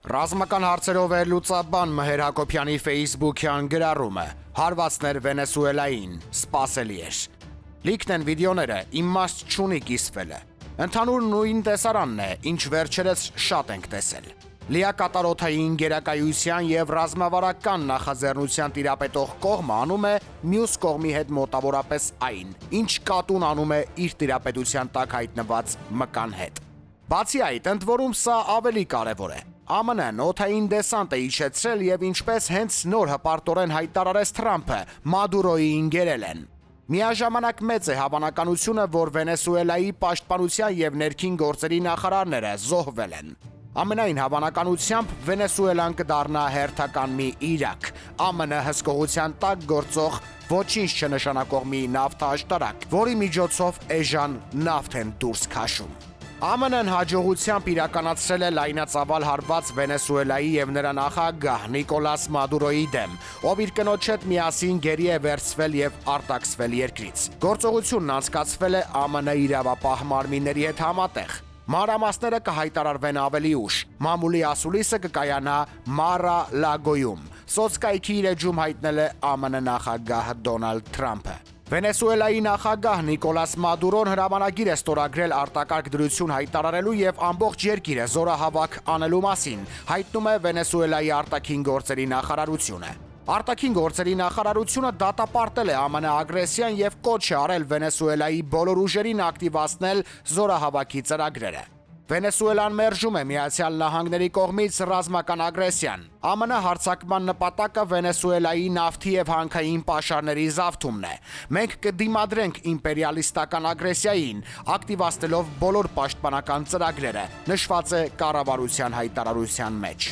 Ռազմական հարցերով վերլուծաբան Մհեր Հակոբյանի ֆեյսբուքյան գրառումը հարվածներ Վենեսուելային սպասելի էր։ Լիքն են վիդեոները իմաստ չունի կիսվելը։ Ընդհանուր նույն տեսարանն է, ինչ վերջերս շատ ենք տեսել։ Լիակատարոթային գերակայության եւ ռազմավարական նախաձեռնության տիրապետող կողմը անում է մյուս կողմի հետ մոտավորապես այն, ինչ կատուն անում է իր տիրապետության տակ հայտնված մկան հետ։ Բացի այդ, ընդ որում սա ավելի կարևոր է։ ԱՄՆ-ն օդային դեսանտ է իջեցրել եւ ինչպես հենց նոր հպարտորեն հայտարարեց Թրամփը, Մադուրոյի ընկերել են։ Միաժամանակ մեծ է հավանականությունը, որ Վենեսուելայի պաշտպանության եւ ներքին գործերի նախարարները զոհվել են։ Ամենայն հավանականությամբ Վենեսուելան կդառնա հերթական մի Իրաք, ԱՄՆ հսկողության տակ գործող ոչինչ չնշանակող մի նավթաշտարակ, որի միջոցով էժան նավթ են դուրս քաշում։ ԱՄՆ-ն հաջողությամբ իրականացրել է լայնածավալ հարված Վենեսուելայի եւ նրա նախագահ Նիկոլաս Մադուրոյի դեմ, ով իր կնոջ հետ միասին գերի է վերցվել եւ արտաքսվել երկրից։ Գործողությունն անցկացվել է ԱՄՆ իրավապահ մարմինների հետ համատեղ։ Մանրամասները կհայտարարվեն ավելի ուշ։ Մամուլի ասուլիսը կկայանա Մարա-Լագոյում։ Սոցկայքի իր էջում հայտնել է ԱՄՆ նախագահ Դոնալդ Թրամփը։ Վենեսուելայի նախագահ Նիկոլաս Մադուրոն հրամանագիր է ստորագրել արտակարգ դրություն հայտարարելու եւ ամբողջ երկիրը զորահավաք անելու մասին, հայտնում է Վենեսուելայի արտաքին գործերի նախարարությունը։ Արտաքին գործերի նախարարությունը դատապարտել է ԱՄՆ ագրեսիան եւ կոչ է արել Վենեսուելայի բոլոր ուժերին ակտիվացնել զորահավաքի ծրագրերը։ Վենեսուելան մերժում է Միացյալ Նահանգների կողմից ռազմական ագրեսիան։ ԱՄՆ հարձակման նպատակը Վենեսուելայի նավթի եւ հանքային պաշարների զավթումն է։ Մենք կդիմադրենք իմպերիալիստական ագրեսիային, ակտիվացնելով բոլոր պաշտպանական ծրագրերը, նշված է կառավարության հայտարարության մեջ։